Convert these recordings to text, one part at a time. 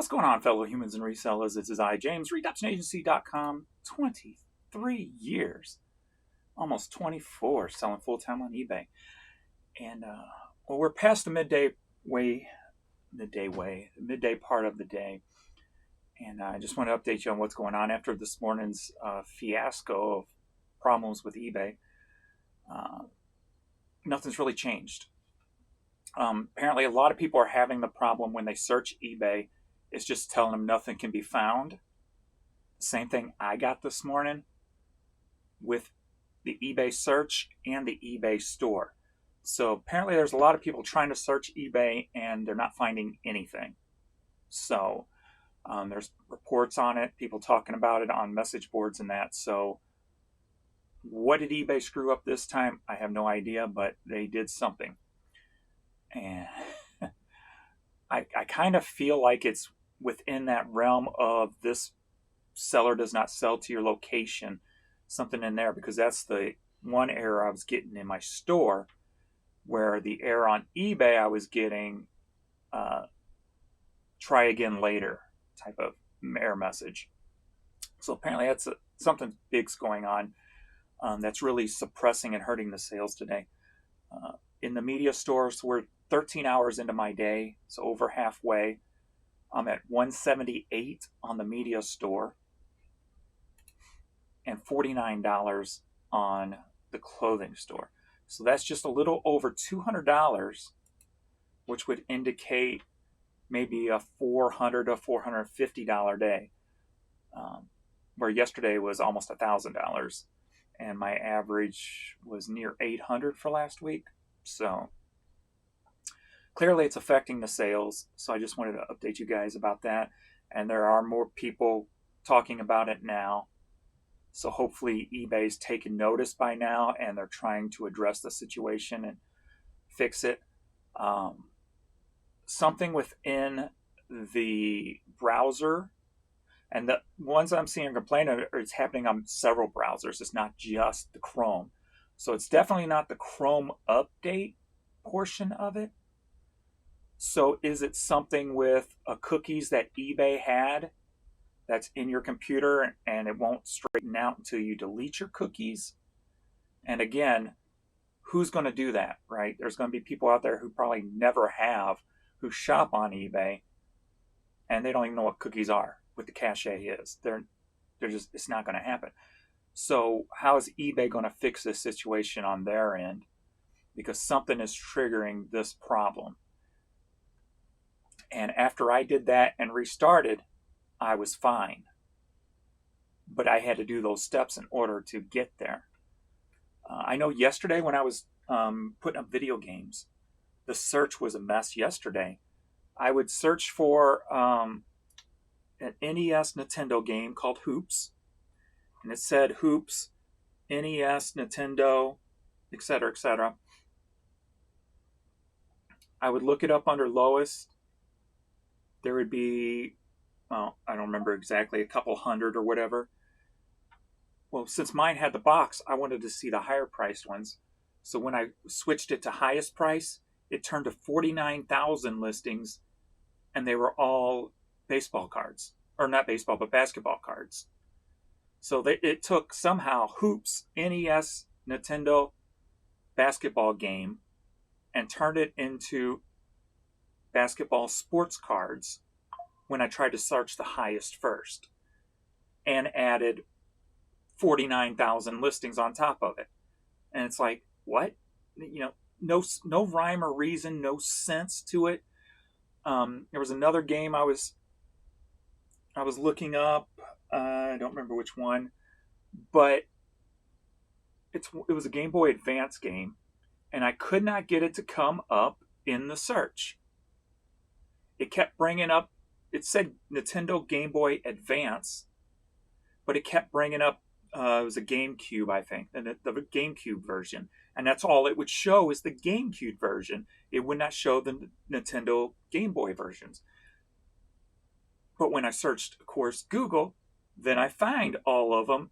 What's going on, fellow humans and resellers? This is I, James, ReadoptionAgency.com. 23 years, almost 24, selling full-time on eBay. And, well, we're past the midday part of the day. And I just want to update you on what's going on after this morning's fiasco of problems with eBay. Nothing's really changed. Apparently, a lot of people are having the problem when they search eBay. It's just telling them nothing can be found. Same thing I got this morning with the eBay search and the eBay store. So apparently there's a lot of people trying to search eBay and they're not finding anything. So there's reports on it, people talking about it on message boards and that. So what did eBay screw up this time? I have no idea, but they did something. And I kind of feel like it's within that realm of this seller does not sell to your location, something in there, because that's the one error I was getting in my store, where the error on eBay I was getting try again later type of error message. So apparently that's something big's going on that's really suppressing and hurting the sales today. In the media stores, we're 13 hours into my day, so over halfway. I'm at 178 on the media store and $49 on the clothing store. So that's just a little over $200, which would indicate maybe a $400 to $450 day, where yesterday was almost $1,000, and my average was near $800 for last week. So clearly it's affecting the sales. So I just wanted to update you guys about that. And there are more people talking about it now. So hopefully eBay's taken notice by now and they're trying to address the situation and fix it. Something within the browser, and the ones I'm seeing complaining, it's happening on several browsers. It's not just the Chrome. So it's definitely not the Chrome update portion of it. So is it something with cookies that eBay had that's in your computer and it won't straighten out until you delete your cookies? And again, who's going to do that, right? There's going to be people out there who probably never have, who shop on eBay, and they don't even know what cookies are, what the cache is. They're just, it's not going to happen. So how is eBay going to fix this situation on their end? Because something is triggering this problem. And after I did that and restarted, I was fine. But I had to do those steps in order to get there. I know yesterday when I was putting up video games, the search was a mess yesterday. I would search for an NES Nintendo game called Hoops. And it said Hoops, NES, Nintendo, etc., etc. I would look it up under lowest. There would be, well, I don't remember exactly, a couple hundred or whatever. Well, since mine had the box, I wanted to see the higher priced ones. So when I switched it to highest price, it turned to 49,000 listings, and they were all baseball cards. Or not baseball, but basketball cards. So it took somehow Hoops, NES, Nintendo, basketball game, and turned it into basketball sports cards when I tried to search the highest first, and added 49,000 listings on top of it. And it's like, what? You know, no rhyme or reason, no sense to it. There was another game I was looking up. I don't remember which one, but it was a Game Boy Advance game, and I could not get it to come up in the search. It kept bringing up, it said Nintendo Game Boy Advance, but it kept bringing up, it was a GameCube, I think, and the GameCube version. And that's all it would show is the GameCube version. It would not show the Nintendo Game Boy versions. But when I searched, of course, Google, then I find all of them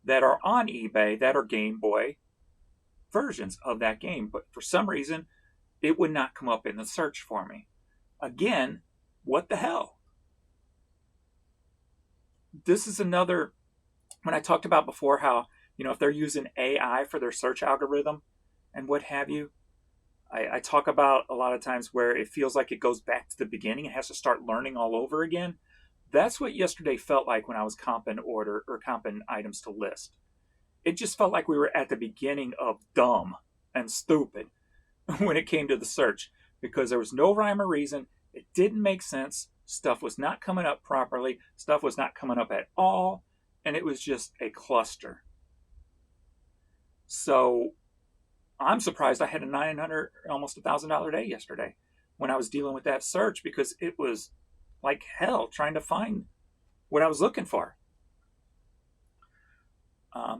that are on eBay that are Game Boy versions of that game. But for some reason, it would not come up in the search for me. Again, what the hell? this is another, when I talked about before how, if they're using AI for their search algorithm and what have you, I talk about a lot of times where it feels like it goes back to the beginning. It has to start learning all over again. That's what yesterday felt like when I was comping items to list. It just felt like we were at the beginning of dumb and stupid when it came to the search, because there was no rhyme or reason. It didn't make sense. Stuff was not coming up properly. Stuff was not coming up at all. And it was just a cluster. So I'm surprised I had a $900, almost $1,000 day yesterday when I was dealing with that search, because it was like hell trying to find what I was looking for.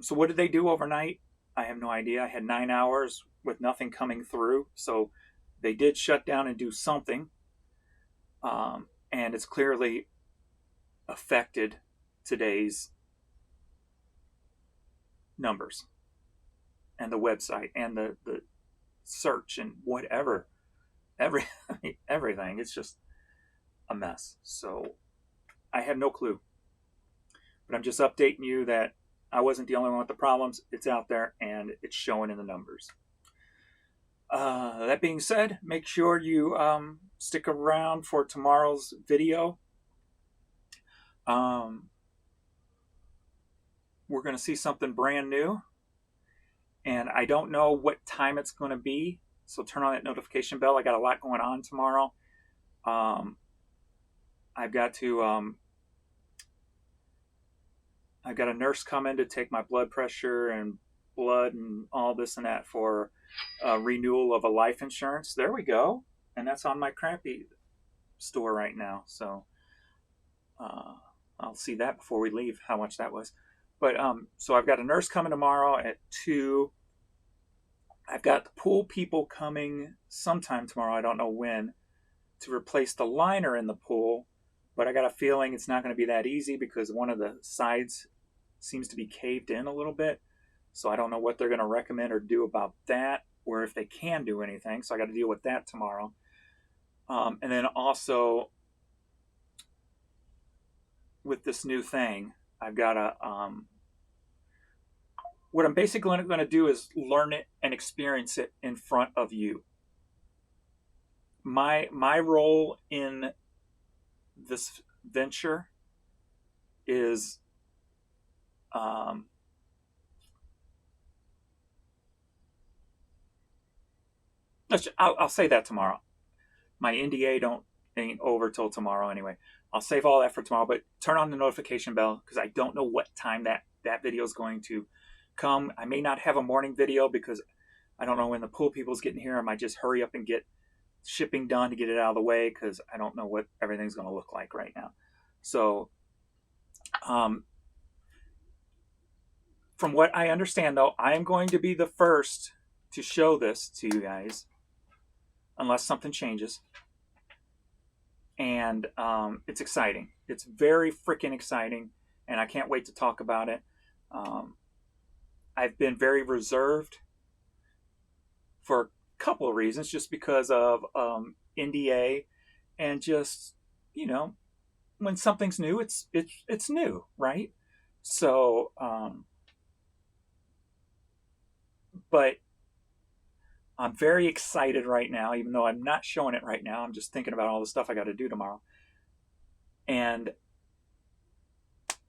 So what did they do overnight? I have no idea. I had 9 hours with nothing coming through. So they did shut down and do something. And it's clearly affected today's numbers and the website and the search and whatever. Everything. It's just a mess. So I have no clue. But I'm just updating you that I wasn't the only one with the problems. It's out there and it's showing in the numbers. That being said, make sure you stick around for tomorrow's video. We're going to see something brand new. And I don't know what time it's going to be. So turn on that notification bell. I got a lot going on tomorrow. I've got a nurse come in to take my blood pressure and blood and all this and that for a renewal of a life insurance. There we go. And that's on my crappy store right now. So I'll see that before we leave, how much that was. But so I've got a nurse coming tomorrow at 2. I've got the pool people coming sometime tomorrow, I don't know when, to replace the liner in the pool. But I got a feeling it's not going to be that easy because one of the sides seems to be caved in a little bit. So I don't know what they're going to recommend or do about that, or if they can do anything. So I got to deal with that tomorrow. And then also with this new thing, I've got to, what I'm basically going to do is learn it and experience it in front of you. My role in this venture is I'll say that tomorrow. My NDA ain't over till tomorrow anyway. I'll save all that for tomorrow, but turn on the notification bell because I don't know what time that video is going to come. I may not have a morning video because I don't know when the pool people's getting here. I might just hurry up and get shipping done to get it out of the way because I don't know what everything's going to look like right now. So from what I understand, though, I am going to be the first to show this to you guys unless something changes. And it's exciting. It's very freaking exciting, and I can't wait to talk about it. I've been very reserved for a couple of reasons, just because of NDA and just, when something's new, it's new, right? So, but I'm very excited right now, even though I'm not showing it right now. I'm just thinking about all the stuff I got to do tomorrow. And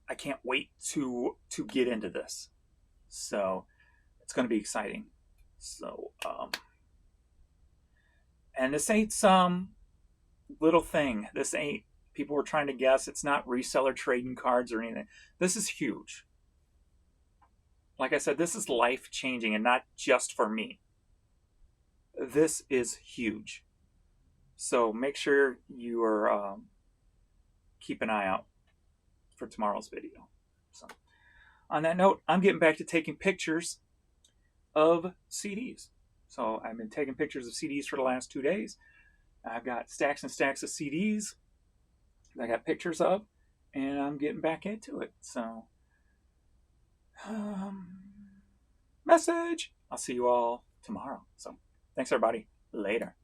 I can't wait to get into this. So it's going to be exciting. So, and this ain't some little thing. This ain't, people were trying to guess. It's not reseller trading cards or anything. This is huge. Like I said, this is life changing and not just for me. This is huge. So make sure you are keep an eye out for tomorrow's video. So on that note, I'm getting back to taking pictures of CDs. So I've been taking pictures of CDs for the last 2 days. I've got stacks and stacks of CDs that I got pictures of, and I'm getting back into it. So message. I'll see you all tomorrow. So thanks, everybody. Later.